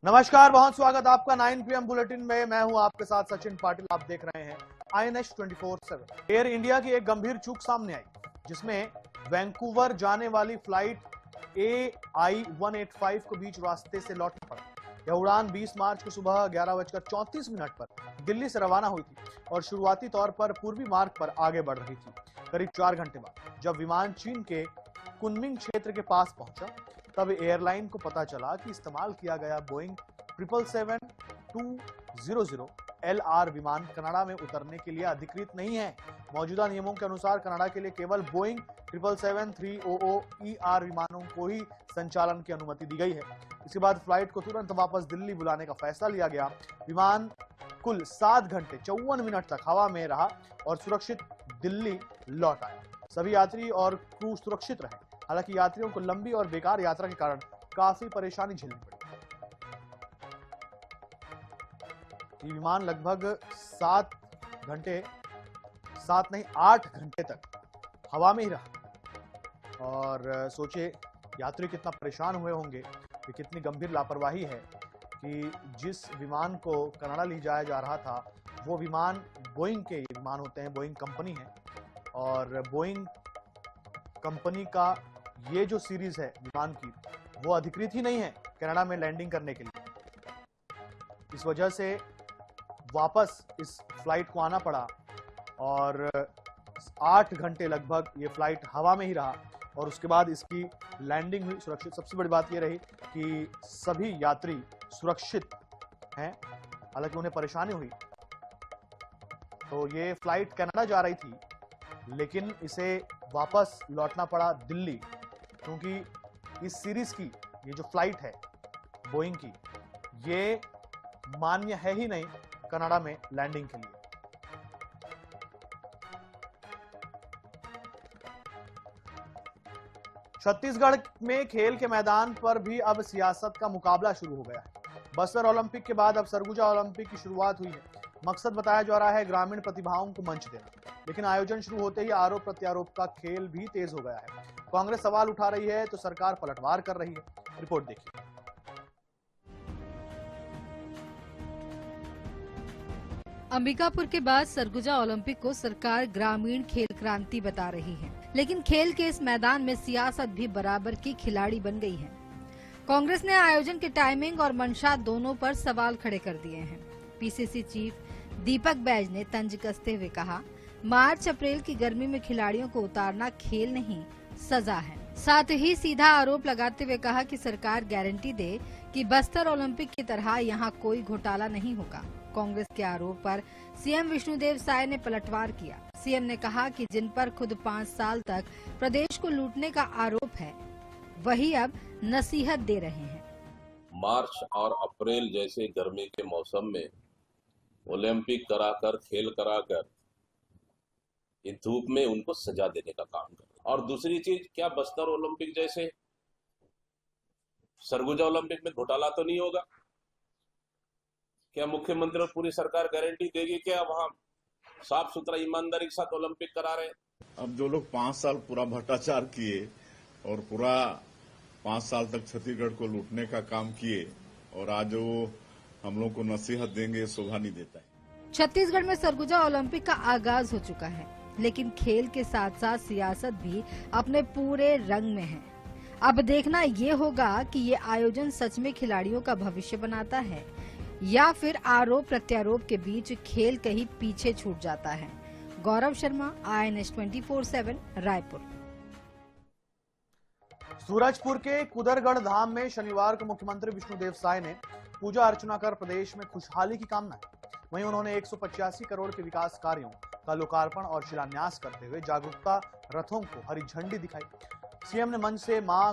नमस्कार, बहुत स्वागत आपका 9 PM बुलेटिन में। मैं हूं आपके साथ सचिन पाटिल। आप देख रहे हैं INH 24/7। एयर इंडिया की एक गंभीर चूक सामने आई, जिसमें वैंकूवर जाने वाली फ्लाइट AI 185 को बीच रास्ते से लौटना पड़ा। यह उड़ान 20 मार्च को सुबह 11:34 पर दिल्ली से रवाना हुई थी और शुरुआती तौर पर पूर्वी मार्ग पर आगे बढ़ रही थी। करीब 4 घंटे बाद जब विमान चीन के कुनमिंग क्षेत्र के पास पहुंचा, तब एयरलाइन को पता चला कि इस्तेमाल किया गया बोइंग 777-200 LR विमान कनाडा में उतरने के लिए अधिकृत नहीं है। मौजूदा नियमों के अनुसार कनाडा के लिए केवल बोइंग 777-300 ER विमानों को ही संचालन की अनुमति दी गई है। इसके बाद फ्लाइट को तुरंत वापस दिल्ली बुलाने का फैसला लिया गया। विमान कुल 7 घंटे 54 मिनट तक हवा में रहा और सुरक्षित दिल्ली लौट आया। सभी यात्री और क्रू सुरक्षित रहे। हालांकि यात्रियों को लंबी और बेकार यात्रा के कारण काफी परेशानी झेलनी पड़ी। ये विमान लगभग 8 घंटे तक हवा में ही रहा। और सोचिए यात्री कितना परेशान हुए होंगे। ये कितनी गंभीर लापरवाही है कि जिस विमान को कनाडा ले जाया जा रहा था, वो विमान बोइंग के विमान होते हैं, बोइंग कंपनी है, और बोइंग कंपनी का ये जो सीरीज है विमान की, वो अधिकृत ही नहीं है कनाडा में लैंडिंग करने के लिए। इस वजह से वापस इस फ्लाइट को आना पड़ा और 8 घंटे लगभग ये फ्लाइट हवा में ही रहा और उसके बाद इसकी लैंडिंग हुई सुरक्षित। सबसे बड़ी बात ये रही कि सभी यात्री सुरक्षित हैं, हालांकि उन्हें परेशानी हुई। तो ये फ्लाइट कनाडा जा रही थी, लेकिन इसे वापस लौटना पड़ा दिल्ली, क्योंकि इस सीरीज की ये जो फ्लाइट है बोइंग की, ये मान्य है ही नहीं कनाडा में लैंडिंग के लिए। छत्तीसगढ़ में खेल के मैदान पर भी अब सियासत का मुकाबला शुरू हो गया है। बस्तर ओलंपिक के बाद अब सरगुजा ओलंपिक की शुरुआत हुई है। मकसद बताया जा रहा है ग्रामीण प्रतिभाओं को मंच देना, लेकिन आयोजन शुरू होते ही आरोप प्रत्यारोप का खेल भी तेज हो गया है। कांग्रेस सवाल उठा रही है तो सरकार पलटवार कर रही है। रिपोर्ट देखिए। अंबिकापुर के बाद सरगुजा ओलंपिक को सरकार ग्रामीण खेल क्रांति बता रही है, लेकिन खेल के इस मैदान में सियासत भी बराबर की खिलाड़ी बन गई है। कांग्रेस ने आयोजन के टाइमिंग और मंशा दोनों पर सवाल खड़े कर दिए हैं। पीसीसी चीफ दीपक बैज ने तंज कसते हुए कहा, मार्च अप्रैल की गर्मी में खिलाड़ियों को उतारना खेल नहीं, सजा है। साथ ही सीधा आरोप लगाते हुए कहा कि सरकार गारंटी दे कि बस्तर ओलंपिक की तरह यहाँ कोई घोटाला नहीं होगा। कांग्रेस के आरोप पर सीएम विष्णुदेव साय ने पलटवार किया। सीएम ने कहा कि जिन पर खुद 5 साल तक प्रदेश को लूटने का आरोप है, वही अब नसीहत दे रहे हैं। मार्च और अप्रैल जैसे गर्मी के मौसम में ओलंपिक कराकर, खेल कराकर, इस धूप में उनको सजा देने का काम कर। और दूसरी चीज, क्या बस्तर ओलंपिक जैसे सरगुजा ओलंपिक में घोटाला तो नहीं होगा? क्या मुख्यमंत्री और पूरी सरकार गारंटी देगी क्या वहां साफ सुथरा ईमानदारी के साथ ओलंपिक करा रहे? अब जो लोग 5 साल पूरा भ्रष्टाचार किए और पूरा 5 साल तक छत्तीसगढ़ को लूटने का काम किए, और आज वो हम लोग को नसीहत देंगे, शोभा नहीं देता है। छत्तीसगढ़ में सरगुजा ओलंपिक का आगाज हो चुका है, लेकिन खेल के साथ साथ सियासत भी अपने पूरे रंग में है। अब देखना ये होगा कि ये आयोजन सच में खिलाड़ियों का भविष्य बनाता है या फिर आरोप प्रत्यारोप के बीच खेल कहीं पीछे छूट जाता है। गौरव शर्मा, INH 24/7, रायपुर। सूरजपुर के कुदरगढ़ धाम में शनिवार को मुख्यमंत्री विष्णुदेव साय ने पूजा अर्चना कर प्रदेश में खुशहाली की कामना की। वहीं उन्होंने 185 करोड़ के विकास कार्यों का लोकार्पण और शिलान्यास करते हुए जागरूकता रथों को हरी झंडी दिखाई। सीएम ने मंच से मां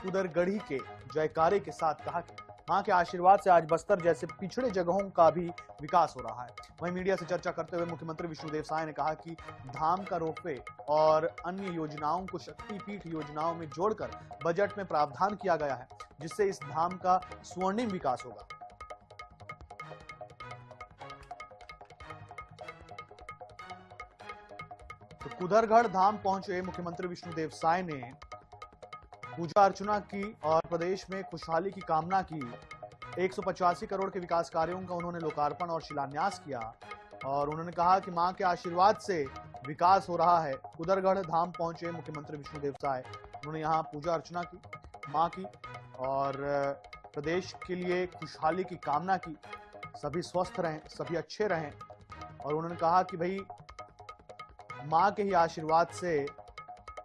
कुदरगढ़ी के जयकारे के साथ कहा कि मां के आशीर्वाद से आज बस्तर जैसे पिछड़े जगहों का भी विकास हो रहा है। वहीं मीडिया से चर्चा करते हुए मुख्यमंत्री विष्णुदेव साय ने कहा कि धाम का रोपवे और अन्य योजनाओं को शक्तिपीठ योजनाओं में जोड़कर बजट में प्रावधान किया गया है, जिससे इस धाम का स्वर्णिम विकास होगा। तो कुदरगढ़ धाम पहुंचे मुख्यमंत्री विष्णुदेव साय ने पूजा अर्चना की और प्रदेश में खुशहाली की कामना की। 185 करोड़ के विकास कार्यों का उन्होंने लोकार्पण और शिलान्यास किया और उन्होंने कहा कि मां के आशीर्वाद से विकास हो रहा है। कुदरगढ़ धाम पहुंचे मुख्यमंत्री विष्णुदेव साय, उन्होंने यहां पूजा अर्चना की मां की और प्रदेश के लिए खुशहाली की कामना की, सभी स्वस्थ रहें, सभी अच्छे रहें और उन्होंने कहा कि भाई मां के ही आशीर्वाद से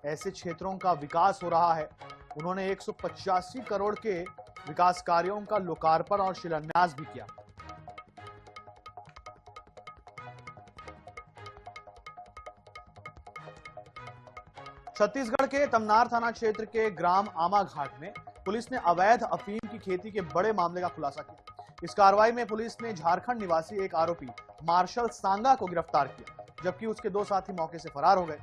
ऐसे क्षेत्रों का विकास हो रहा है। उन्होंने 185 करोड़ के विकास कार्यों का लोकार्पण और शिलान्यास भी किया। छत्तीसगढ़ के तमनार थाना क्षेत्र के ग्राम आमाघाट में पुलिस ने अवैध अफीम की खेती के बड़े मामले का खुलासा किया। इस कार्रवाई में पुलिस ने झारखंड निवासी एक आरोपी मार्शल सांगा को गिरफ्तार किया, जबकि उसके 2 साथी मौके से फरार हो गए।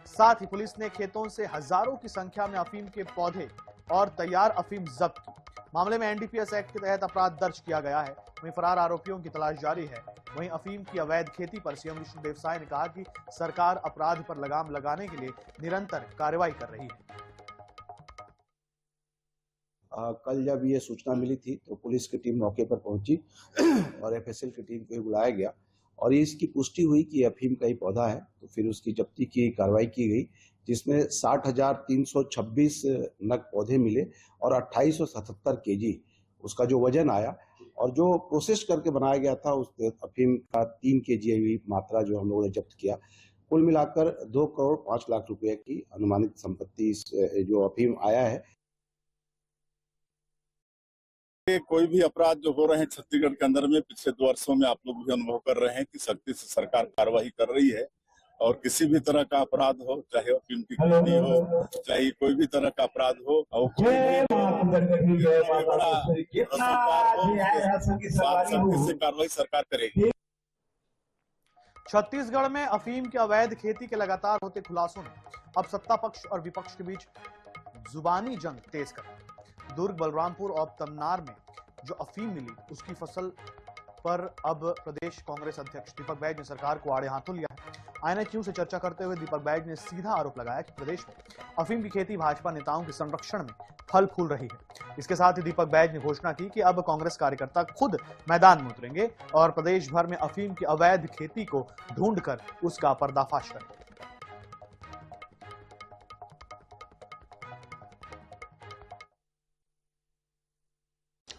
साथ ही पुलिस ने खेतों से हजारों की संख्या में अफीम के पौधे और तैयार अफीम जब्त की। मामले में एनडीपीएस एक्ट के तहत अपराध दर्ज किया गया है। वहीं फरार आरोपियों की तलाश जारी है। वहीं अफीम की अवैध खेती पर सीएम विष्णुदेव साय ने कहा कि सरकार अपराध पर लगाम लगाने के लिए निरंतर कार्रवाई कर रही है। कल जब ये सूचना मिली थी तो पुलिस की टीम मौके पर पहुंची और एफएसएल की टीम को बुलाया गया और इसकी पुष्टि हुई कि अफीम का ही पौधा है, तो फिर उसकी जब्ती की कार्रवाई की गई, जिसमें 60,326 नग पौधे मिले और 2877 केजी उसका जो वजन आया और जो प्रोसेस करके बनाया गया था उस अफीम का 3 केजी मात्रा जो हम लोगों ने जब्त किया। कुल मिलाकर 2 करोड़ 5 लाख रुपए की अनुमानित संपत्ति जो अफीम आया है। कोई भी अपराध जो हो रहे हैं छत्तीसगढ़ के अंदर में पिछले 2 वर्षों में आप लोग भी अनुभव कर रहे हैं कि सख्ती से सरकार कार्रवाई कर रही है और किसी भी तरह का अपराध हो, चाहे अफीम की खेती हो, चाहे कोई भी तरह का अपराध हो और सख्ती से कार्रवाई सरकार करेगी। छत्तीसगढ़ में अफीम की अवैध खेती के लगातार होते खुलासों ने अब सत्ता पक्ष और विपक्ष के बीच जुबानी जंग तेज कर दी। दुर्ग, बलरामपुर और तमनार में जो अफीम मिली उसकी फसल पर अब प्रदेश कांग्रेस अध्यक्ष दीपक बैज ने सरकार को आड़े हाथों लिया है। INA से चर्चा करते हुए दीपक बैज ने सीधा आरोप लगाया कि प्रदेश में अफीम की खेती भाजपा नेताओं के संरक्षण में फल फूल रही है। इसके साथ ही दीपक बैज ने घोषणा की कि अब कांग्रेस कार्यकर्ता खुद मैदान में उतरेंगे और प्रदेश भर में अफीम की अवैध खेती को ढूंढकर उसका पर्दाफाश करेंगे।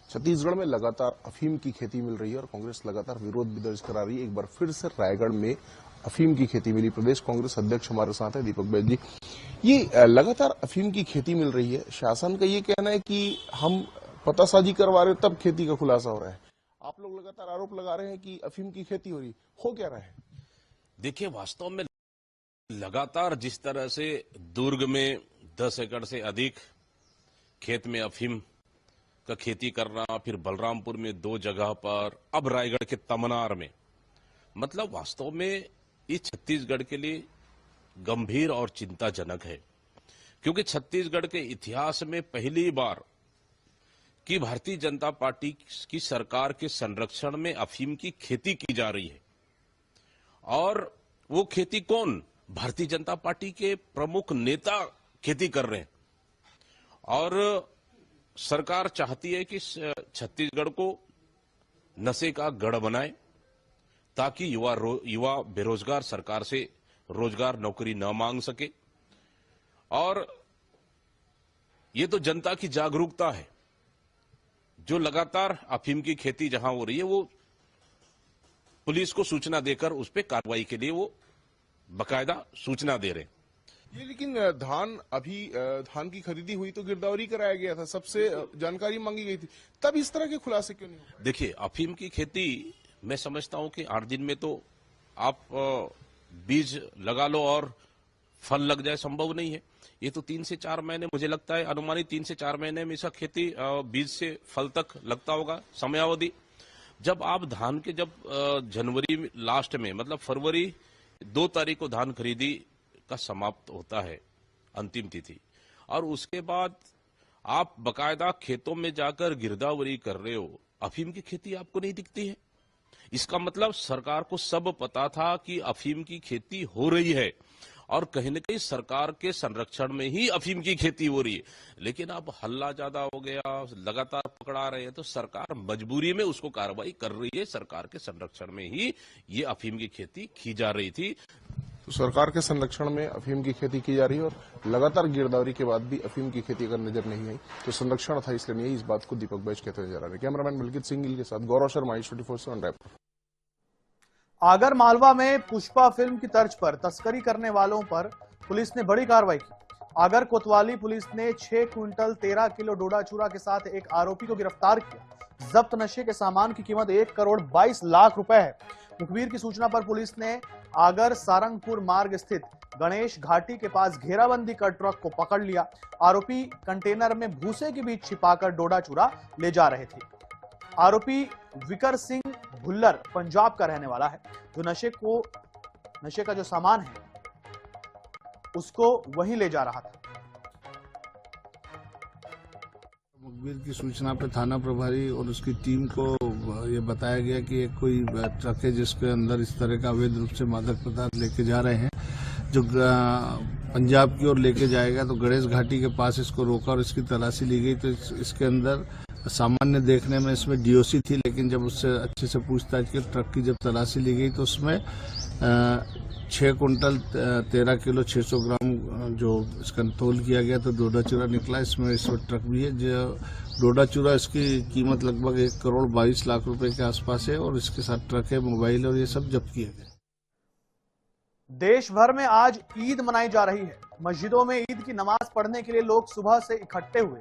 छत्तीसगढ़ में लगातार अफीम की खेती मिल रही है और कांग्रेस लगातार विरोध भी दर्ज करा रही है। एक बार फिर से रायगढ़ में अफीम की खेती मिली। प्रदेश कांग्रेस अध्यक्ष हमारे साथ है दीपक बैज जी। ये लगातार अफीम की खेती मिल रही है, शासन का ये कहना है कि हम पतासाजी करवा रहे तब खेती का खुलासा हो रहा है। आप लोग लगातार आरोप लगा रहे हैं कि अफीम की खेती हो रही, हो क्या रहा है? देखिए, वास्तव में लगातार जिस तरह से दुर्ग में 10 एकड़ से अधिक खेत में अफीम का खेती करना, फिर बलरामपुर में 2 जगह पर, अब रायगढ़ के तमनार में, मतलब वास्तव में इस छत्तीसगढ़ के लिए गंभीर और चिंताजनक है, क्योंकि छत्तीसगढ़ के इतिहास में पहली बार कि भारतीय जनता पार्टी की सरकार के संरक्षण में अफीम की खेती की जा रही है। और वो खेती कौन? भारतीय जनता पार्टी के प्रमुख नेता खेती कर रहे हैं। और सरकार चाहती है कि छत्तीसगढ़ को नशे का गढ़ बनाए ताकि युवा बेरोजगार सरकार से रोजगार नौकरी न मांग सके। और ये तो जनता की जागरूकता है जो लगातार अफीम की खेती जहां हो रही है वो पुलिस को सूचना देकर उस पर कार्रवाई के लिए वो बकायदा सूचना दे रहे हैं। ये लेकिन धान की खरीदी हुई तो गिरदावरी कराया गया था, सबसे जानकारी मांगी गई थी, तब इस तरह के खुलासे क्यों नहीं हुए? देखिए, अफीम की खेती मैं समझता हूं कि 8 दिन में तो आप बीज लगा लो और फल लग जाए, संभव नहीं है। ये तो 3 से 4 महीने, मुझे लगता है अनुमानित 3 से 4 महीने में इसका खेती बीज से फल तक लगता होगा समयावधि। जब आप धान के जनवरी लास्ट में, मतलब फरवरी 2 तारीख को धान खरीदी का समाप्त होता है अंतिम तिथि, और उसके बाद आप बकायदा खेतों में जाकर गिरदावरी कर रहे हो, अफीम की खेती आपको नहीं दिखती है। इसका मतलब सरकार को सब पता था कि अफीम की खेती हो रही है और कहीं न कहीं सरकार के संरक्षण में ही अफीम की खेती हो रही है। लेकिन अब हल्ला ज्यादा हो गया, लगातार पकड़ा रहे हैं, तो सरकार मजबूरी में उसको कार्रवाई कर रही है। सरकार के संरक्षण में ही ये अफीम की खेती की जा रही थी। तो सरकार के संरक्षण में अफीम की खेती की जा रही है और लगातार गिरदावरी के बाद भी अफीम की खेती अगर नजर नहीं आई तो संरक्षण था, इसलिए नहीं। इस बात को दीपक बैज कहते नजर आ रहे हैं। कैमरामैन मलकित सिंह गिल के साथ गौरव शर्मा, i24/7 रायपुर। आगर मालवा में पुष्पा फिल्म की तर्ज पर तस्करी करने वालों पर पुलिस ने बड़ी कार्रवाई की। आगर कोतवाली पुलिस ने 6 क्विंटल 13 किलो डोडा चूरा के साथ एक आरोपी को गिरफ्तार किया। जब्त नशे के सामान की कीमत 1 करोड़ 22 लाख रुपए है। मुखबिर की सूचना पर पुलिस ने आगर सारंगपुर मार्ग स्थित गणेश घाटी के पास घेराबंदी कर ट्रक को पकड़ लिया। आरोपी कंटेनर में भूसे के बीच छिपाकर डोडा चूरा ले जा रहे थे। आरोपी विकर सिंह भुल्लर पंजाब का रहने वाला है, जो नशे का जो सामान है उसको वहीं ले जा रहा था। मुखबिर की सूचना पर थाना प्रभारी और उसकी टीम को ये बताया गया कि एक कोई ट्रक है जिसके अंदर इस तरह का अवैध रूप से मादक पदार्थ लेके जा रहे हैं, जो पंजाब की ओर लेके जाएगा। तो गणेश घाटी के पास इसको रोका और इसकी तलाशी ली गई। तो इसके अंदर सामान्य देखने में इसमें डीओसी थी, लेकिन जब उससे अच्छे से पूछताछ की, ट्रक की जब तलाशी ली गई तो उसमें 6 कुंटल 13 किलो 600 ग्राम जो इसका तोल किया गया तो डोडा चूरा निकला। इसमें ट्रक भी है। जो डोडा चूरा, इसकी कीमत लगभग 1 करोड़ 22 लाख रुपए के आसपास है और इसके साथ ट्रक है, मोबाइल और ये सब जब्त किया गया। देश भर में आज ईद मनाई जा रही है। मस्जिदों में ईद की नमाज पढ़ने के लिए लोग सुबह से इकट्ठे हुए।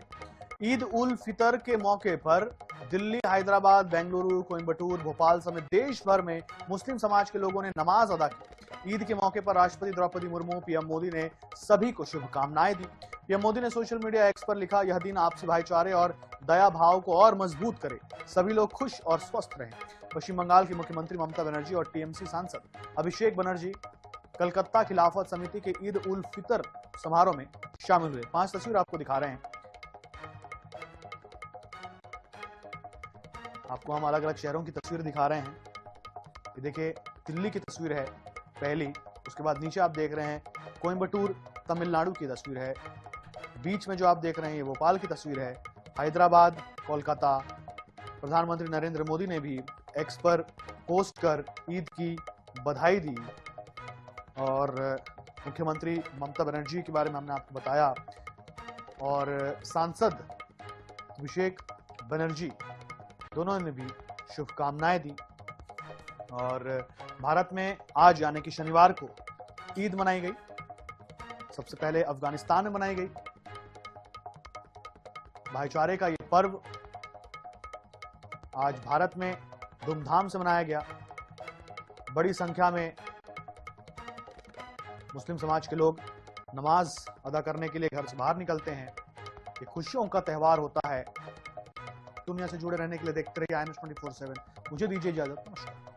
ईद उल फितर के मौके पर दिल्ली, हैदराबाद, बेंगलुरु, कोयम्बटूर, भोपाल समेत देश भर में मुस्लिम समाज के लोगों ने नमाज अदा की। ईद के मौके पर राष्ट्रपति द्रौपदी मुर्मू, पीएम मोदी ने सभी को शुभकामनाएं दी। पीएम मोदी ने सोशल मीडिया एक्स पर लिखा, यह दिन आपसी भाईचारे और दया भाव को और मजबूत करे, सभी लोग खुश और स्वस्थ रहें। पश्चिम बंगाल की मुख्यमंत्री ममता बनर्जी और टीएमसी सांसद अभिषेक बनर्जी कलकत्ता खिलाफत समिति के ईद उल फितर समारोह में शामिल हुए। 5 तस्वीर आपको दिखा रहे हैं। आपको हम अलग अलग शहरों की तस्वीर दिखा रहे हैं। ये देखिए, दिल्ली की तस्वीर है पहली, उसके बाद नीचे आप देख रहे हैं कोयम्बटूर तमिलनाडु की तस्वीर है, बीच में जो आप देख रहे हैं ये भोपाल की तस्वीर है, हैदराबाद, कोलकाता। प्रधानमंत्री नरेंद्र मोदी ने भी एक्स पर पोस्ट कर ईद की बधाई दी और मुख्यमंत्री ममता बनर्जी के बारे में हमने आपको बताया और सांसद अभिषेक बनर्जी दोनों ने भी शुभकामनाएं दी। और भारत में आज यानी कि शनिवार को ईद मनाई गई। सबसे पहले अफगानिस्तान में मनाई गई। भाईचारे का ये पर्व आज भारत में धूमधाम से मनाया गया। बड़ी संख्या में मुस्लिम समाज के लोग नमाज अदा करने के लिए घर से बाहर निकलते हैं। ये खुशियों का त्यौहार होता है। दुनिया से जुड़े रहने के लिए देखते रहिए i24/7। मुझे दीजिए इजाजत। नमस्कार।